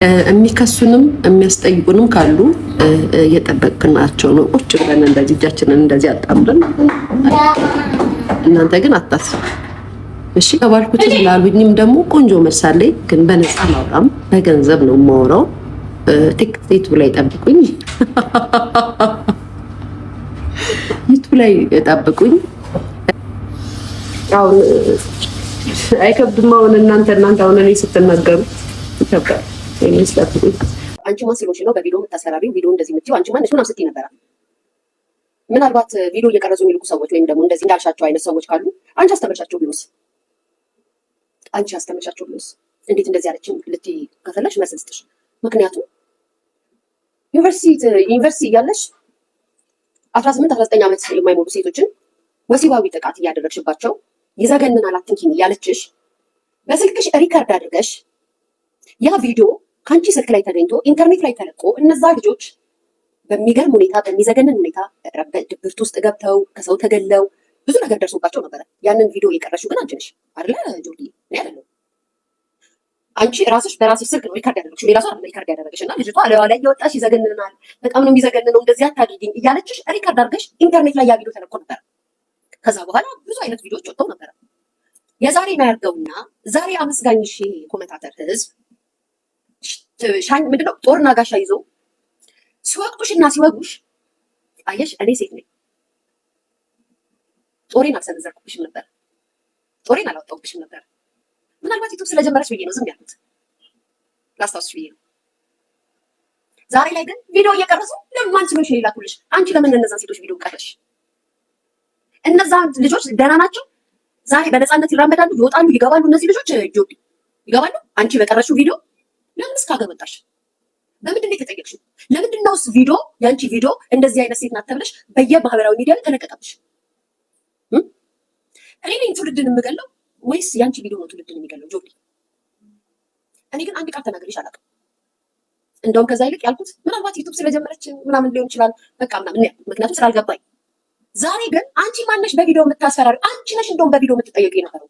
የሚከሱንም የሚያስጠይቁንም ካሉ እየጠበቅናቸው ነው። ቁጭ ብለን እንደዚህ እጃችንን እንደዚህ አጣምረን፣ እናንተ ግን አታስቡ እሺ። ከባልኩት ላሉኝም ደግሞ ቆንጆ መልሳለኝ፣ ግን በነፃ ማውራም በገንዘብ ነው የማወራው። ቲክቶክ ላይ ጠብቁኝ፣ ዩቱብ ላይ ጠብቁኝ። አሁን አይከብድም። አሁን እናንተ አሁን እኔ ስትናገሩ ይከብዳል። አንቺ ማን ስለሆንሽ ነው በቪዲዮ የምታሰራሪው? ቪዲዮ እንደዚህ የምትይው አንቺ ማን ነሽ? ምናምን ስትይ ነበረ። ምናልባት ቪዲዮ እየቀረጹ የሚልኩ ሰዎች ወይም ደግሞ እንደዚህ እንዳልሻቸው አይነት ሰዎች ካሉ አንቺ አስተምርሻቸው ቢሆንስ? እንዴት እንደዚህ አለችኝ ልትይ ከፈለሽ መልስ ልስጥሽ። ምክንያቱም ዩኒቨርሲቲ እያለሽ 18 19 ዓመት የማይሞሉ ሴቶችን ወሲባዊ ጥቃት እያደረግሽባቸው ይዘገንናል አትንኪኝ እያለችሽ በስልክሽ ሪከርድ አድርገሽ ያ ቪዲዮ ከአንቺ ስልክ ላይ ተገኝቶ ኢንተርኔት ላይ ተለቆ እነዛ ልጆች በሚገርም ሁኔታ በሚዘገንን ሁኔታ ድብርት ውስጥ ገብተው ከሰው ተገለው ብዙ ነገር ደርሶባቸው ነበረ። ያንን ቪዲዮ የቀረሽው ግን አንቺ ነሽ አይደለ ጆዲ? እኔ አይደለሁም። አንቺ ራስሽ በራስሽ ስልክ ነው ሪከርድ ያደረግሽው፣ ሌላ ሰው ሪከርድ ያደረገሽ እና ልጅቷ አለዋ ላይ እየወጣሽ ይዘገንናል፣ በጣም ነው የሚዘገንነው፣ እንደዚህ አታድርጊኝ እያለችሽ ሪከርድ አድርገሽ ኢንተርኔት ላይ ያ ቪዲዮ ተለቆ ነበር። ከዛ በኋላ ብዙ አይነት ቪዲዮዎች ወጥተው ነበረ። የዛሬ ያርገውና ዛሬ አመስጋኝሽ ኮመንታተር ህዝብ ምንድነው ጦርና ጋሻ ይዞ ሲወቅጡሽ እና ሲወጉሽ አየሽ፣ እኔ ሴት ነኝ። ጦሬን አልሰነዘርኩብሽም ነበር፣ ጦሬን አላወጣሁብሽም ነበር። ምናልባት ዩቱብ ስለጀመረች ብዬ ነው ዝም ያልኩት፣ ላስታውስሽ ብዬ ነው። ዛሬ ላይ ግን ቪዲዮ እየቀረጹ ለምን አንቺ ምን ይላኩልሽ? አንቺ ለምን እነዛን ሴቶች ቪዲዮ ቀረሽ? እነዛ ልጆች ደህና ናቸው? ዛሬ በነፃነት ይራመዳሉ፣ ይወጣሉ፣ ይገባሉ። እነዚህ ልጆች ጆዲ ይገባሉ። አንቺ በቀረሽው ቪዲዮ ለምን እስካገበጣሽ? ለምንድን ነው የተጠየቅሽው? ለምንድን ነውስ ቪዲዮ ያንቺ ቪዲዮ እንደዚህ አይነት ሴት ናት ተብለሽ በየማህበራዊ ሚዲያ ላይ ተለቀቀብሽ? እኔ ነኝ ትውልድን የምገለው ወይስ ያንቺ ቪዲዮ ነው ትውልድን የሚገለው? ጆዲ እኔ ግን አንድ ቃል ተናግሬሽ አላውቅም። እንደውም ከዛ ይልቅ ያልኩት ምናልባት ዩቱብ ስለጀመረች ምናምን ሊሆን ይችላል በቃ ምናምን፣ ምክንያቱም ስላልገባኝ። ዛሬ ግን አንቺ ማነሽ በቪዲዮ የምታስፈራሪው? አንቺ ነሽ እንደውም በቪዲዮ የምትጠየቂ የነበረው።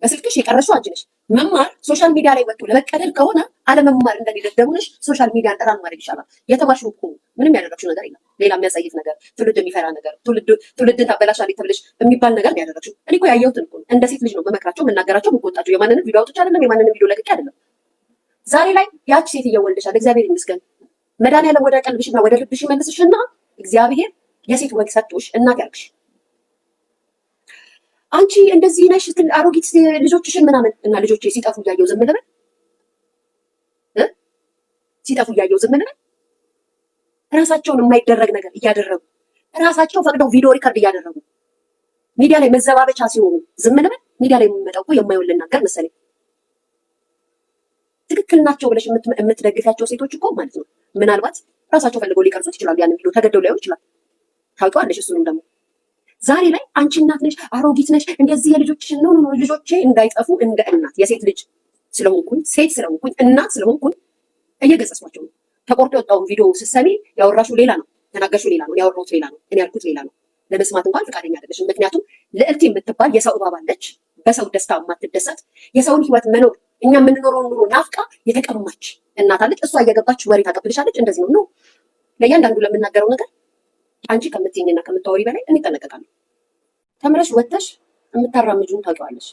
በስልክሽ የቀረሽው አንቺ ነሽ። መማር ሶሻል ሚዲያ ላይ ወጥቶ ለመቀደል ከሆነ አለመማር እንደሚደደሙንሽ ሶሻል ሚዲያን ጠራን ማድረግ ይሻላል። የተማርሽው እኮ ምንም ያደረግሽው ነገር የለም። ሌላ የሚያጸይፍ ነገር፣ ትውልድ የሚፈራ ነገር፣ ትውልድን ታበላሻለች ተብለሽ የሚባል ነገር ነው ያደረግሽው። እኔ እኮ ያየሁትን እኮ እንደ ሴት ልጅ ነው መመክራቸው፣ መናገራቸው፣ መቆጣቸው። የማንንም ቪዲዮ አውጥቼ አይደለም፣ የማንንም ቪዲዮ ለቅቄ አይደለም። ዛሬ ላይ ያቺ ሴት እየወልደሻል። እግዚአብሔር ይመስገን። መድኃኒዓለም ወደ ቀልብሽና ወደ ልብሽ ይመልስሽና እግዚአብሔር የሴት ወግ ሰጥቶሽ እናት ያርግሽ። አንቺ እንደዚህ ነሽ ስትል አሮጊት ልጆችሽን ምናምን እና ልጆቼ ሲጠፉ እያየው ዝም ልበል? ሲጠፉ እያየው ዝም ልበል? ራሳቸውን የማይደረግ ነገር እያደረጉ ራሳቸው ፈቅደው ቪዲዮ ሪከርድ እያደረጉ ሚዲያ ላይ መዘባበቻ ሲሆኑ ዝም ልበል? ሚዲያ ላይ የምመጣው እኮ የማይሆን ልናገር መሰለኝ። ትክክል ናቸው ብለሽ የምትደግፊያቸው ሴቶች እኮ ማለት ነው ምናልባት ራሳቸው ፈልገው ሊቀርጹት ይችላሉ። ያንን ቪዲዮ ተገደው ላይሆን ይችላል። ታውቂዋለሽ። እሱንም ደግሞ ዛሬ ላይ አንቺ እናት ነሽ፣ አሮጊት ነሽ፣ እንደዚህ የልጆችሽን ነው ልጆቼ እንዳይጠፉ እንደ እናት የሴት ልጅ ስለሆንኩኝ ሴት ስለሆንኩኝ እናት ስለሆንኩኝ እየገሰጽኳቸው ነው። ተቆርጦ የወጣውን ቪዲዮ ስትሰሚ ያወራሽው ሌላ ነው፣ ተናገርሽው ሌላ ነው፣ ያወራሁት ሌላ ነው፣ እኔ ያልኩት ሌላ ነው። ለመስማት እንኳን ፈቃደኛ አይደለሽም። ምክንያቱም ልዕልት የምትባል የሰው እባብ አለች፣ በሰው ደስታ የማትደሰት የሰውን ህይወት መኖር እኛ የምንኖረውን ኑሮ ናፍቃ የተቀማች እናት አለች። እሷ እየገባች ወሬ ታቀብልሻለች። እንደዚህ ነው ለእያንዳንዱ ለምናገረው ነገር አንቺ ከምትይኝና ከምታወሪ በላይ እኔ እጠነቀቃለሁ። ተምረሽ ወጥተሽ የምታራምጁን ታውቂዋለሽ።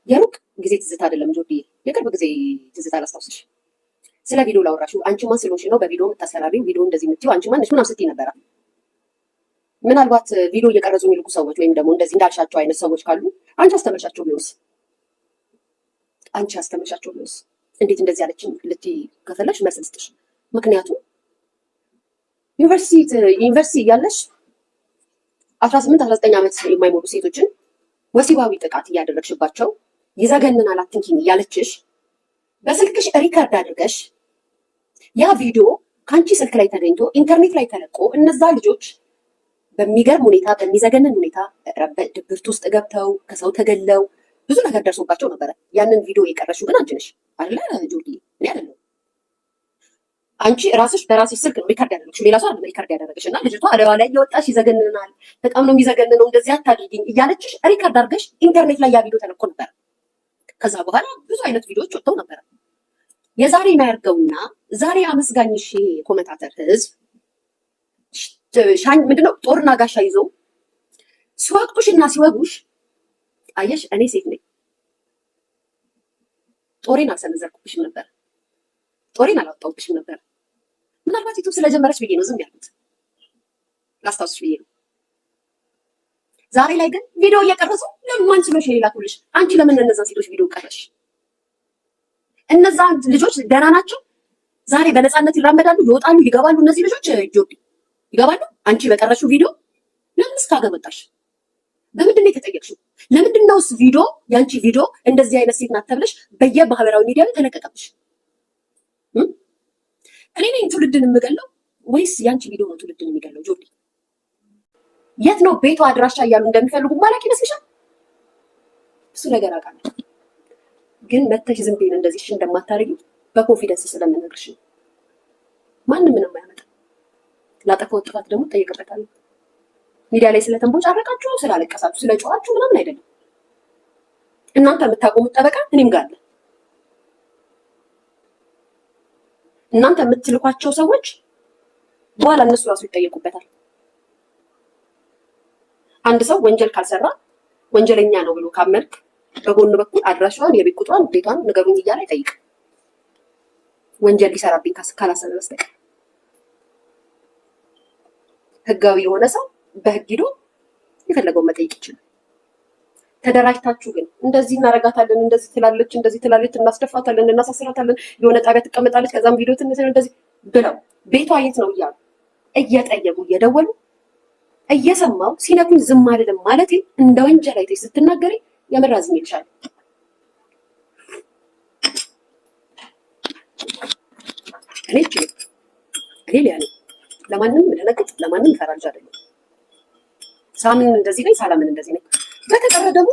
የሩቅ ጊዜ ትዝታ አይደለም ጆዲ፣ የቅርብ ጊዜ ትዝታ ላስታውስሽ። ስለ ቪዲዮ ላወራሽው አንቺ ማን ስለሆንሽ ነው በቪዲዮ የምታሰራሪው? ቪዲዮ እንደዚህ የምትይው አንቺ ማን ነሽ? ምናምን ስትይ ነበረ። ምናልባት ቪዲዮ እየቀረጹ የሚልኩ ሰዎች ወይም ደግሞ እንደዚህ እንዳልሻቸው አይነት ሰዎች ካሉ አንቺ አስተምርሻቸው ቢሆንስ? እንዴት እንደዚህ አለችኝ ልትይ ከፈለሽ መልስ ልስጥሽ። ምክንያቱም ዩኒቨርሲቲ እያለሽ 18 19 ዓመት የማይሞሉ ሴቶችን ወሲባዊ ጥቃት እያደረግሽባቸው ይዘገንናል አትንኪኝ እያለችሽ በስልክሽ ሪከርድ አድርገሽ ያ ቪዲዮ ከአንቺ ስልክ ላይ ተገኝቶ ኢንተርኔት ላይ ተለቆ እነዛ ልጆች በሚገርም ሁኔታ በሚዘገንን ሁኔታ ድብርት ውስጥ ገብተው ከሰው ተገለው ብዙ ነገር ደርሶባቸው ነበረ። ያንን ቪዲዮ የቀረሽው ግን አንቺ ነሽ አይደለ ጆዲ? እኔ አይደለሁም። አንቺ ራስሽ በራስሽ ስልክ ነው ሪከርድ ያደረግሽው፣ ሌላ ሰው አይደለም ሪከርድ ያደረገሽ። እና ልጅቷ አለዋ ላይ እየወጣሽ ይዘገንናል፣ በጣም ነው የሚዘገንነው፣ እንደዚህ አታድርጊኝ እያለችሽ ሪከርድ አድርገሽ ኢንተርኔት ላይ ያ ቪዲዮ ተለቆ ነበር። ከዛ በኋላ ብዙ አይነት ቪዲዮዎች ወጥተው ነበር። የዛሬ ማያርገውና ዛሬ አመስጋኝሽ ኮመንታተር ህዝብ ምንድነው ጦርና ጋሻ ይዞ ሲወቅጡሽና ሲወጉሽ አየሽ፣ እኔ ሴት ነኝ። ጦሬን አልሰነዘርኩብሽም ነበር፣ ጦሬን አላወጣሁብሽም ነበር። ምናልባት ዩቱብ ስለጀመረች ብዬ ነው ዝም ያልኩት፣ ላስታውስሽ ብዬ ነው። ዛሬ ላይ ግን ቪዲዮ እየቀረጹ ለምን ማን ስለሽ ነው ይላኩልሽ? አንቺ ለምን እነዛን ሴቶች ቪዲዮ ቀረሽ? እነዛ ልጆች ደህና ናቸው። ዛሬ በነፃነት ይራመዳሉ፣ ይወጣሉ፣ ይገባሉ። እነዚህ ልጆች ጆቢ ይገባሉ። አንቺ በቀረሽው ቪዲዮ ለምን እስካገር ወጣሽ? በምንድን ነው የተጠየቅሽው? ለምንድን ነውስ ቪዲዮ ያንቺ ቪዲዮ እንደዚህ አይነት ሴት ናት ተብለሽ በየማህበራዊ ሚዲያ ላይ ተለቀቀብሽ? እኔ ነኝ ትውልድን የምገለው ወይስ ያንቺ ቪዲዮ ነው ትውልድን የሚገለው? ጆቢ የት ነው ቤቷ አድራሻ እያሉ እንደሚፈልጉ ማላቅ ይመስልሻል? እሱ ነገር አውቃለሁ፣ ግን መተሽ ዝም ብዬ እንደዚህ እሺ እንደማታረጊ በኮንፊደንስ ስለምነግርሽ ማንም ምንም አያመጣም። ላጠፋው ጥፋት ደግሞ እጠየቅበታለሁ። ሚዲያ ላይ ስለተንቦጫረቃችሁ፣ ስላለቀሳችሁ፣ ስለጮኻችሁ ምናምን አይደለም። እናንተ የምታቆሙት ጠበቃ እኔም ጋር አለ። እናንተ የምትልኳቸው ሰዎች በኋላ እነሱ ራሱ ይጠየቁበታል። አንድ ሰው ወንጀል ካልሰራ ወንጀለኛ ነው ብሎ ካመልክ በጎን በኩል አድራሻዋን፣ የቤት ቁጥሯን፣ ቤቷን ንገሩኝ እያለ አይጠይቅም። ወንጀል ሊሰራብኝ ካላሰበ በስተቀር ህጋዊ የሆነ ሰው በህግ ሂዶ የፈለገውን መጠየቅ ይችላል። ተደራጅታችሁ ግን እንደዚህ እናረጋታለን፣ እንደዚህ ትላለች፣ እናስደፋታለን፣ እናሳስራታለን፣ የሆነ ጣቢያ ትቀመጣለች፣ ከዛም ቪዲዮ ትንሽ እንደዚህ ብለው ቤቷ የት ነው እያሉ እየጠየቁ እየደወሉ እየሰማው ሲነኩኝ ዝም አልልም ማለት እንደ ወንጀል አይተሽ ስትናገሪ የምራዝኝ ይልሻል። እኔ ሊያኔ ለማንም ደነግጥ ለማንም ፈራ ልጅ አይደለም። ሳምን እንደዚህ ነኝ፣ ሳላምን እንደዚህ ነኝ። በተቀረ ደግሞ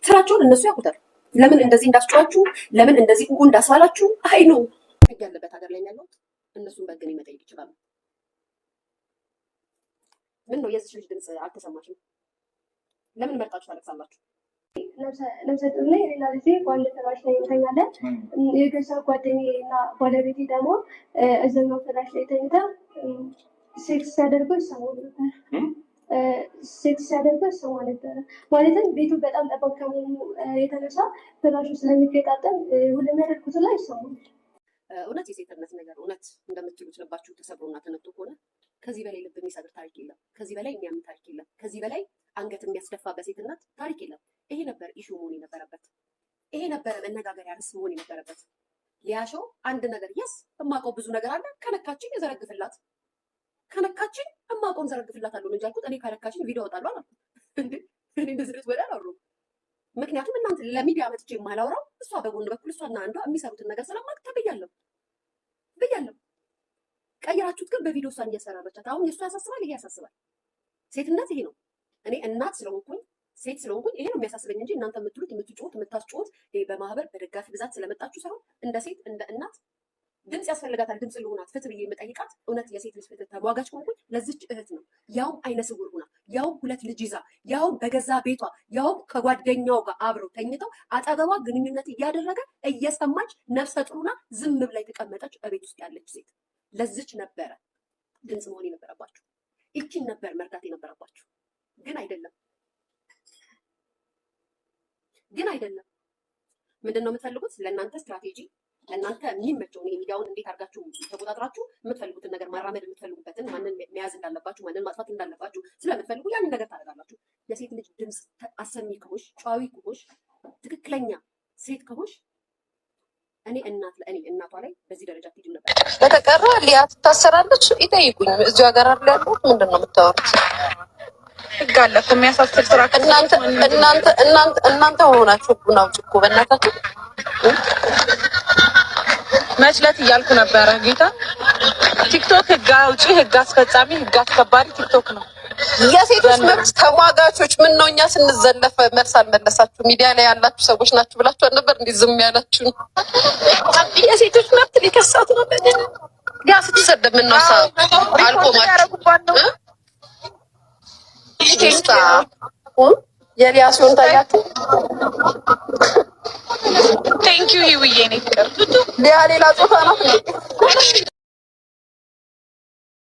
ስራቸውን እነሱ ያውቁታል። ለምን እንደዚህ እንዳስጨዋችሁ፣ ለምን እንደዚህ እንዳስባላችሁ አይ ነው ህግ ያለበት ሀገር ላይ ያለው እነሱን በግን መጠየቅ ይችላሉ። ምን ነው የዚህ ልጅ ድምጽ አልተሰማችም? ለምን መርጣችሁ ታለቅሳላችሁ? ነፍሰ ጡር ላይ ሌላ ጊዜ በአንድ ፍራሽ ላይ እንተኛለን። የገዛ ጓደኛዬ እና ባለቤቴ ደግሞ እዛኛው ፍራሽ ላይ ተኝተው ሴክስ ሲያደርጉ ይሰማ ነበር። ሴክስ ሲያደርጉ ይሰማ ነበረ። ማለትም ቤቱ በጣም ጠባብ ከመሆኑ የተነሳ ፍራሹ ስለሚገጣጠም ሁሉም ያደርጉት ላይ ይሰማል። እውነት የሴትነት ነገር እውነት እንደምትሉት ልባችሁ ተሰብሮና ተነጥቶ ከሆነ ከዚህ በላይ ልብ የሚሰብር ታሪክ የለም። ከዚህ በላይ የሚያምን ታሪክ የለም። ከዚህ በላይ አንገት የሚያስደፋ በሴትነት ታሪክ የለም። ይሄ ነበር ኢሹ መሆን የነበረበት። ይሄ ነበረ መነጋገሪያ ርዕስ መሆን የነበረበት። ሊያሾው አንድ ነገር የስ እማውቀው ብዙ ነገር አለ። ከነካችን የዘረግፍላት ከነካችን እማውቀውን ዘረግፍላት አለው እንጂ አልኩት። እኔ ከነካችን ቪዲዮ አወጣለሁ አላልኩም እንዴ? እኔ እንደዚህ ድረስ ወደ አላወራሁም። ምክንያቱም እናንተ ለሚዲያ መጥቼ የማላወራው እሷ በጎን በኩል እሷና አንዷ የሚሰሩትን ነገር ስለማውቅ ተብያለሁ ብያለሁ። ቀይራችሁት ግን በቪዲዮ እሷን እያሰራበቻት አሁን የእሱ ያሳስባል፣ ይሄ ያሳስባል። ሴትነት ይሄ ነው። እኔ እናት ስለሆንኩኝ ሴት ስለሆንኩኝ ይሄ ነው የሚያሳስበኝ እንጂ እናንተ የምትሉት የምትጮሁት የምታስጮሁት በማህበር በደጋፊ ብዛት ስለመጣችሁ ሳይሆን እንደ ሴት እንደ እናት ድምፅ ያስፈልጋታል። ድምፅ ልሆናት ፍትህ ብዬ የምጠይቃት እውነት የሴት ልጅ ፍትህ ተሟጋች ከሆንኩኝ ለዚች እህት ነው። ያውም አይነ ስውር ሆና ያውም 2 ልጅ ይዛ ያውም በገዛ ቤቷ ያውም ከጓደኛው ጋር አብረው ተኝተው አጠገቧ ግንኙነት እያደረገ እየሰማች ነፍሰ ጡርና ዝም ብላ የተቀመጠች እቤት ውስጥ ያለች ሴት ለዚች ነበረ ድምፅ መሆን የነበረባችሁ። ይቺን ነበር መርዳት የነበረባችሁ። ግን አይደለም ምንድን ነው የምትፈልጉት? ለእናንተ ስትራቴጂ ለእናንተ የሚመቸውን ይሄ ሚዲያውን እንዴት አድርጋችሁ ተቆጣጥራችሁ የምትፈልጉትን ነገር ማራመድ የምትፈልጉበትን ማንን መያዝ እንዳለባችሁ ማንን ማጥፋት እንዳለባችሁ ስለምትፈልጉ ያንን ነገር ታደርጋላችሁ። የሴት ልጅ ድምፅ አሰሚ ከሆንሽ፣ ጨዋዊ ከሆንሽ፣ ትክክለኛ ሴት ከሆንሽ እኔ እናቷ ላይ በዚህ ደረጃ ትሄዱ ነበር። በተቀረ ሊያ ትታሰራለች። ይጠይቁኝ። እዚሁ ሀገር አለ ያለው ምንድን ነው የምታወሩት? ህግ አለ እኮ የሚያሳስር ስራ። እናንተ ሆናችሁ ቡና ውጭ እኮ በእናታችሁ መችለት እያልኩ ነበረ። ጌታ ቲክቶክ ህግ አውጪ፣ ህግ አስፈጻሚ፣ ህግ አስከባሪ ቲክቶክ ነው። የሴቶች መብት ተሟጋቾች ምን ነው እኛ ስንዘለፈ መልስ አልመለሳችሁ? ሚዲያ ላይ ያላችሁ ሰዎች ናችሁ ብላችሁ አልነበር? እንዴ ዝም ያላችሁ? የሴቶች መብት ሊከሳት ነው። ያ ስትሰደብ ምን ነው አልቆማችሁ? የሊያ ሲሆን ታያችሁ። ቴንክ ዩ ይውዬ ነው ፍቅር ሊያ ሌላ ጾታ ናት።